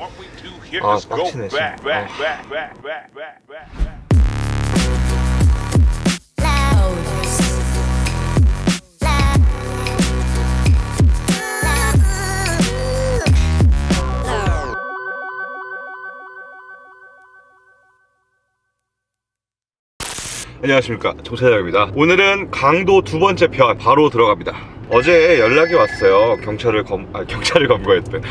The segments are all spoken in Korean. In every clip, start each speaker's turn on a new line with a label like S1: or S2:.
S1: 아, 빡치네 진짜. 안녕하십니까, 정차장입니다. 오늘은 강도 두 번째 편 바로 들어갑니다. 어제 연락이 왔어요. 경찰을 검거했대.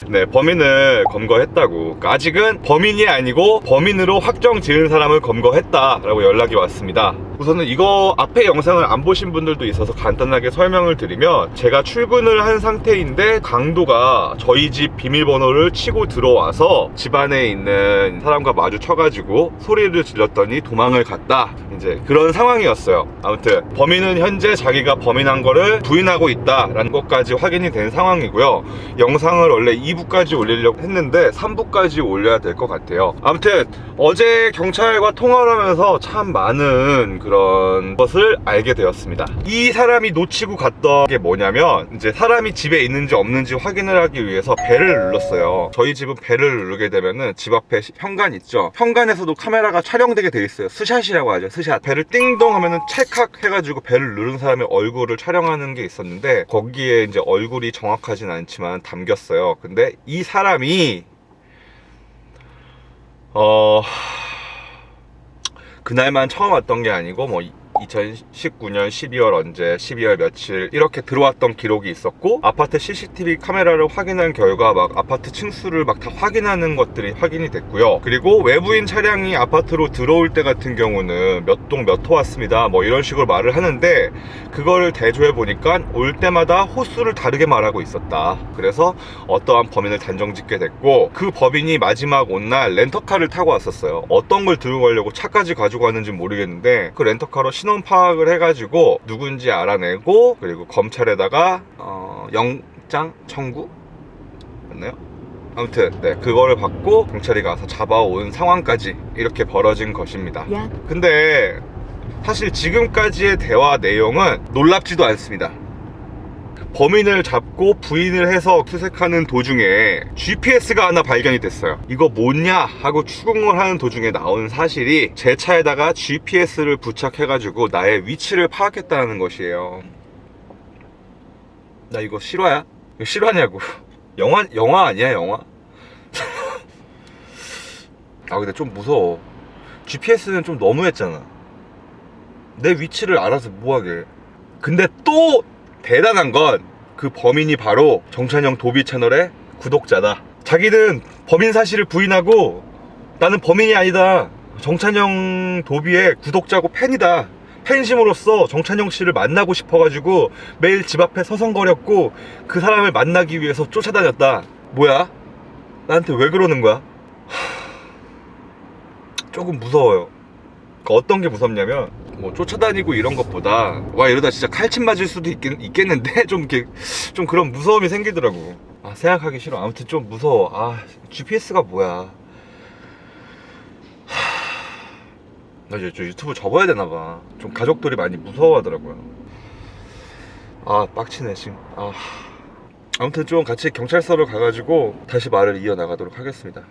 S1: 네, 범인을 검거했다고. 그러니까 아직은 범인이 아니고 범인으로 확정 지은 사람을 검거했다라고 연락이 왔습니다. 우선은 이거 앞에 영상을 안 보신 분들도 있어서 간단하게 설명을 드리면, 제가 출근을 한 상태인데 강도가 저희 집 비밀번호를 치고 들어와서 집 안에 있는 사람과 마주쳐가지고 소리를 질렀더니 도망을 갔다, 이제 그런 상황이었어요. 아무튼 범인은 현재 자기가 범인한 거를 부인하고 있다라는 것까지 확인이 된 상황이고요. 영상을 원래 2부까지 올리려고 했는데 3부까지 올려야 될 것 같아요. 아무튼 어제 경찰과 통화를 하면서 참 많은 그런 것을 알게 되었습니다. 이 사람이 놓치고 갔던 게 뭐냐면, 이제 사람이 집에 있는지 없는지 확인을 하기 위해서 벨을 눌렀어요. 저희 집은 벨을 누르게 되면은 집 앞에 현관 있죠. 현관에서도 카메라가 촬영되게 돼 있어요. 스샷이라고 하죠. 스샷. 벨을 띵동 하면은 찰칵 해가지고 벨을 누른 사람의 얼굴을 촬영하는 게 있었는데, 거기에 이제 얼굴이 정확하진 않지만 담겼어요. 근데 이 사람이 그날만 처음 왔던 게 아니고 뭐 2019년 12월 언제 12월 며칠 이렇게 들어왔던 기록이 있었고, 아파트 CCTV 카메라를 확인한 결과 막 아파트 층수를 막 다 확인하는 것들이 확인이 됐고요. 그리고 외부인 차량이 아파트로 들어올 때 같은 경우는 몇 동 몇 호 왔습니다 뭐 이런 식으로 말을 하는데, 그거를 대조해 보니까 올 때마다 호수를 다르게 말하고 있었다. 그래서 어떠한 범인을 단정 짓게 됐고, 그 범인이 마지막 온 날 렌터카를 타고 왔었어요. 어떤 걸 들고 가려고 차까지 가지고 왔는지 모르겠는데, 그 렌터카로 신원 파악을 해가지고 누군지 알아내고, 그리고 검찰에다가 영장 청구 맞나요? 아무튼 네, 그거를 받고 경찰이 가서 잡아온 상황까지 이렇게 벌어진 것입니다. 근데 사실 지금까지의 대화 내용은 놀랍지도 않습니다. 범인을 잡고 부인을 해서 수색하는 도중에 GPS가 하나 발견이 됐어요. 이거 뭐냐 하고 추궁을 하는 도중에 나온 사실이, 제 차에다가 GPS를 부착해가지고 나의 위치를 파악했다는 것이에요. 나 이거 실화야? 이거 실화냐고. 영화 아니야, 영화? 아, 근데 좀 무서워. GPS는 좀 너무했잖아. 내 위치를 알아서 뭐하게. 근데 또 대단한 건, 그 범인이 바로 정찬영 도비 채널의 구독자다. 자기는 범인 사실을 부인하고, 나는 범인이 아니다, 정찬영 도비의 구독자고 팬이다, 팬심으로써 정찬영 씨를 만나고 싶어가지고 매일 집 앞에 서성거렸고 그 사람을 만나기 위해서 쫓아다녔다. 뭐야? 나한테 왜 그러는 거야? 조금 무서워요. 그러니까 어떤 게 무섭냐면, 뭐 쫓아다니고 이런 것보다, 와 이러다 진짜 칼침 맞을 수도 있겠는데 좀 이렇게 좀 그런 무서움이 생기더라고. 아, 생각하기 싫어. 아무튼 좀 무서워. 아, GPS가 뭐야. 나 이제 저 유튜브 접어야 되나봐. 좀 가족들이 많이 무서워하더라고요. 아, 빡치네 지금. 아무튼 좀 같이 경찰서로 가가지고 다시 말을 이어나가도록 하겠습니다.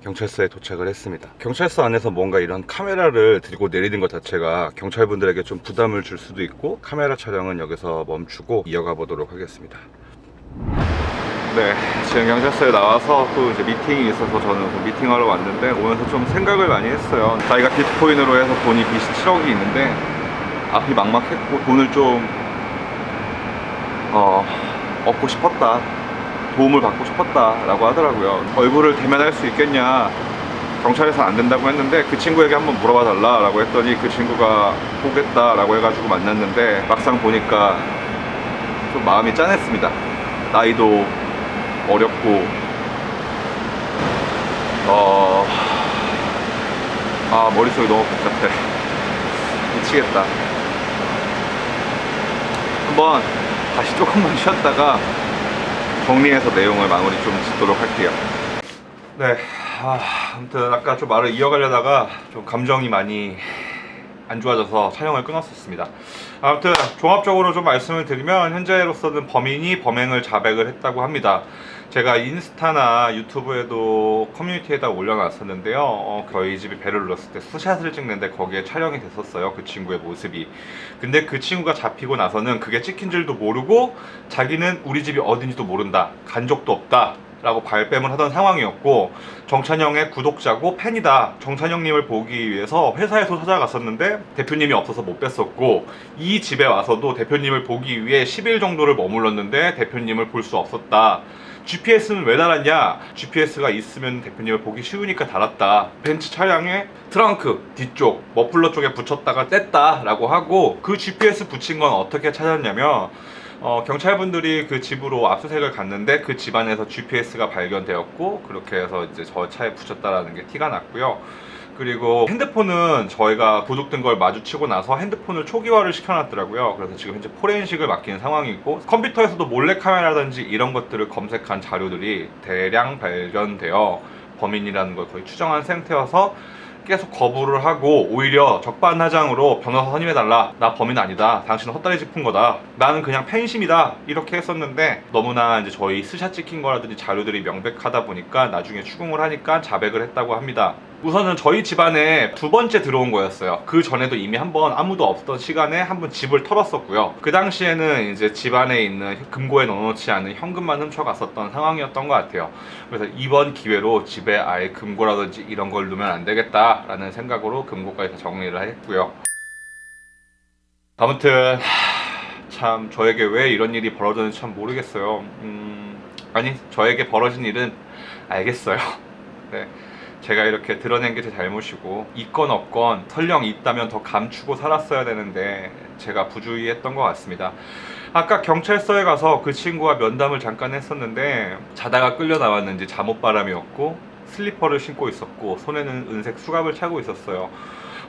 S1: 경찰서에 도착을 했습니다. 경찰서 안에서 뭔가 이런 카메라를 들고 내리는 것 자체가 경찰분들에게 좀 부담을 줄 수도 있고, 카메라 촬영은 여기서 멈추고 이어가 보도록 하겠습니다. 네, 지금 경찰서에 나와서 또 이제 미팅이 있어서 저는 그 미팅하러 왔는데, 오면서 좀 생각을 많이 했어요. 자기가 비트코인으로 해서 돈이 빚이 7억이 있는데 앞이 막막했고 돈을 좀 얻고 싶었다, 도움을 받고 싶었다 라고 하더라고요. 얼굴을 대면할 수 있겠냐, 경찰에서 안 된다고 했는데 그 친구에게 한번 물어봐 달라 라고 했더니 그 친구가 보겠다 라고 해가지고 만났는데, 막상 보니까 좀 마음이 짠했습니다. 나이도 어렵고 머릿속이 너무 복잡해. 미치겠다. 한번 다시 조금만 쉬었다가 정리해서 내용을 마무리 좀 짓도록 할게요. 네, 아무튼 아까 좀 말을 이어가려다가 좀 감정이 많이 안 좋아져서 촬영을 끊었었습니다. 아무튼 종합적으로 좀 말씀을 드리면 현재로서는 범인이 범행을 자백을 했다고 합니다. 제가 인스타나 유튜브에도 커뮤니티에다 올려놨었는데요. 저희 집에 배를 눌렀을 때 스샷을 찍는데 거기에 촬영이 됐었어요, 그 친구의 모습이. 근데 그 친구가 잡히고 나서는 그게 찍힌 줄도 모르고 자기는 우리 집이 어딘지도 모른다, 간 적도 없다 라고 발뺌을 하던 상황이었고, 정찬영의 구독자고 팬이다, 정찬영님을 보기 위해서 회사에서 찾아갔었는데 대표님이 없어서 못 뵀었고, 이 집에 와서도 대표님을 보기 위해 10일 정도를 머물렀는데 대표님을 볼 수 없었다. GPS는 왜 달았냐? GPS가 있으면 대표님을 보기 쉬우니까 달았다. 벤츠 차량의 트렁크 뒤쪽 머플러 쪽에 붙였다가 뗐다 라고 하고, 그 GPS 붙인 건 어떻게 찾았냐면 경찰분들이 그 집으로 압수수색을 갔는데 그 집안에서 GPS가 발견되었고, 그렇게 해서 이제 저 차에 붙였다라는 게 티가 났고요. 그리고 핸드폰은 저희가 도둑 든 걸 마주치고 나서 핸드폰을 초기화를 시켜놨더라고요. 그래서 지금 현재 포렌식을 맡긴 상황이고, 컴퓨터에서도 몰래카메라라든지 이런 것들을 검색한 자료들이 대량 발견되어 범인이라는 걸 거의 추정한 상태여서 계속 거부를 하고, 오히려 적반하장으로 변호사 선임해달라, 나 범인 아니다, 당신은 헛다리 짚은 거다, 나는 그냥 팬심이다, 이렇게 했었는데 너무나 이제 저희 스샷 찍힌 거라든지 자료들이 명백하다 보니까 나중에 추궁을 하니까 자백을 했다고 합니다. 우선은 저희 집안에 두 번째 들어온 거였어요. 그 전에도 이미 한번 아무도 없던 시간에 한번 집을 털었었고요. 그 당시에는 이제 집안에 있는 금고에 넣어놓지 않은 현금만 훔쳐갔었던 상황이었던 것 같아요. 그래서 이번 기회로 집에 아예 금고라든지 이런 걸 넣으면 안 되겠다라는 생각으로 금고까지 다 정리를 했고요. 아무튼 참 저에게 왜 이런 일이 벌어졌는지 참 모르겠어요. 아니, 저에게 벌어진 일은 알겠어요. 네. 제가 이렇게 드러낸 게 제 잘못이고, 있건 없건 설령 있다면 더 감추고 살았어야 되는데 제가 부주의했던 것 같습니다. 아까 경찰서에 가서 그 친구와 면담을 잠깐 했었는데 자다가 끌려 나왔는지 잠옷바람이었고, 슬리퍼를 신고 있었고, 손에는 은색 수갑을 차고 있었어요.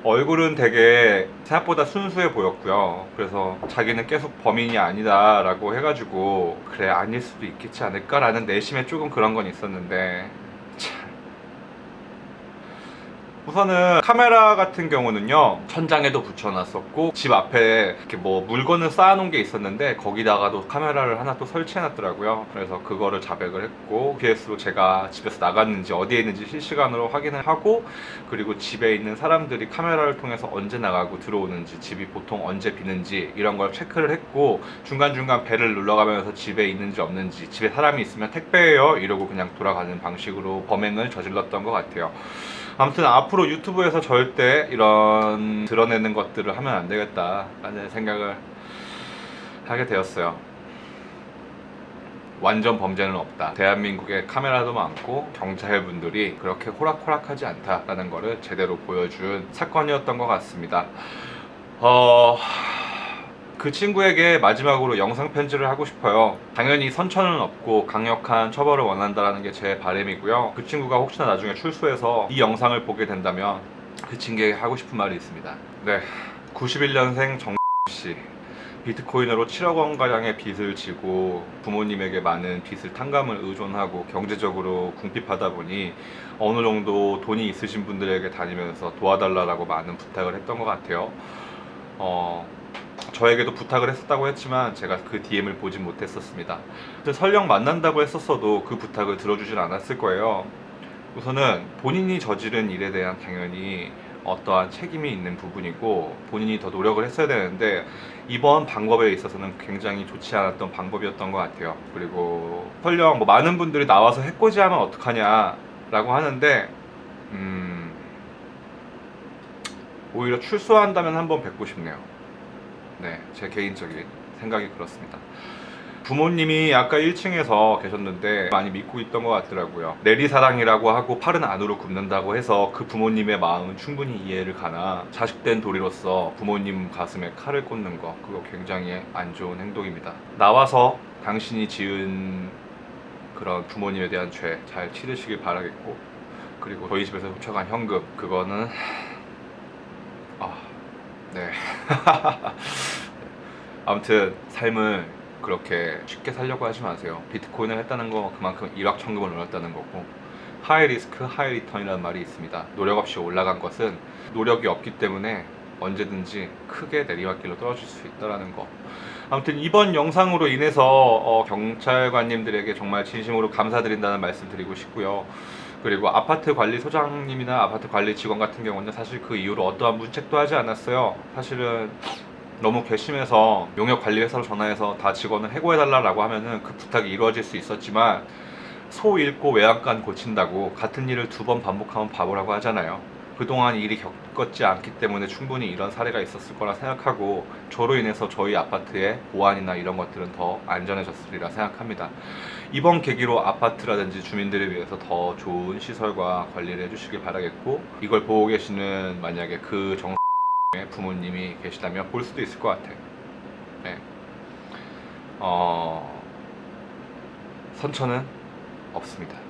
S1: 얼굴은 되게 생각보다 순수해 보였고요. 그래서 자기는 계속 범인이 아니다 라고 해가지고, 그래 아닐 수도 있겠지 않을까 라는 내심에 조금 그런 건 있었는데, 우선은 카메라 같은 경우는요, 천장에도 붙여놨었고, 집 앞에 이렇게 뭐 물건을 쌓아놓은 게 있었는데 거기다가도 카메라를 하나 또 설치해놨더라고요. 그래서 그거를 자백을 했고, GPS로 제가 집에서 나갔는지 어디에 있는지 실시간으로 확인을 하고, 그리고 집에 있는 사람들이 카메라를 통해서 언제 나가고 들어오는지, 집이 보통 언제 비는지 이런 걸 체크를 했고, 중간중간 벨을 눌러가면서 집에 있는지 없는지, 집에 사람이 있으면 택배예요 이러고 그냥 돌아가는 방식으로 범행을 저질렀던 것 같아요. 아무튼 앞으로 유튜브에서 절대 이런 드러내는 것들을 하면 안 되겠다라는 생각을 하게 되었어요. 완전 범죄는 없다, 대한민국에 카메라도 많고 경찰분들이 그렇게 호락호락하지 않다라는 거를 제대로 보여준 사건이었던 것 같습니다. 그 친구에게 마지막으로 영상 편지를 하고 싶어요. 당연히 선처는 없고 강력한 처벌을 원한다는 게 제 바람이고요. 그 친구가 혹시나 나중에 출소해서 이 영상을 보게 된다면 그 친구에게 하고 싶은 말이 있습니다. 네, 91년생 정씨, 비트코인으로 7억 원 가량의 빚을 지고 부모님에게 많은 빚을 탕감을 의존하고 경제적으로 궁핍하다 보니 어느 정도 돈이 있으신 분들에게 다니면서 도와달라고 많은 부탁을 했던 것 같아요. 저에게도 부탁을 했었다고 했지만 제가 그 DM을 보진 못했었습니다. 설령 만난다고 했었어도 그 부탁을 들어주진 않았을 거예요. 우선은 본인이 저지른 일에 대한 당연히 어떠한 책임이 있는 부분이고, 본인이 더 노력을 했어야 되는데 이번 방법에 있어서는 굉장히 좋지 않았던 방법이었던 것 같아요. 그리고 설령 뭐 많은 분들이 나와서 해코지하면 어떡하냐 라고 하는데, 오히려 출소한다면 한번 뵙고 싶네요. 네, 제 개인적인 생각이 그렇습니다. 부모님이 아까 1층에서 계셨는데 많이 믿고 있던 것 같더라고요. 내리사랑이라고 하고 팔은 안으로 굽는다고 해서 그 부모님의 마음은 충분히 이해를 가나, 자식된 도리로서 부모님 가슴에 칼을 꽂는 거, 그거 굉장히 안 좋은 행동입니다. 나와서 당신이 지은 그런 부모님에 대한 죄 잘 치르시길 바라겠고, 그리고 저희 집에서 훔쳐간 현금, 그거는 네. 아무튼 삶을 그렇게 쉽게 살려고 하지 마세요. 비트코인을 했다는 거 그만큼 일확천금을 얻었다는 거고, 하이 리스크 하이 리턴이라는 말이 있습니다. 노력 없이 올라간 것은 노력이 없기 때문에
S2: 언제든지 크게 내리막길로 떨어질 수 있다는 거. 아무튼 이번 영상으로 인해서 경찰관님들에게 정말 진심으로 감사드린다는 말씀 드리고 싶고요. 그리고 아파트 관리 소장님이나 아파트 관리 직원 같은 경우는 사실 그 이후로 어떠한 문책도 하지 않았어요. 사실은 너무 괘씸해서 용역관리회사로 전화해서 다 직원을 해고해달라고 하면은 그 부탁이 이루어질 수 있었지만, 소 잃고 외양간 고친다고 같은 일을 2번 반복하면 바보라고 하잖아요. 그동안 일이 겪었지 않기 때문에 충분히 이런 사례가 있었을 거라 생각하고, 저로 인해서 저희 아파트의 보안이나 이런 것들은 더 안전해졌으리라 생각합니다. 이번 계기로 아파트라든지 주민들을 위해서 더 좋은 시설과 관리를 해주시길 바라겠고, 이걸 보고 계시는 만약에 그 정의 부모님이 계시다면 볼 수도 있을 것 같아요. 네. 선처는 없습니다.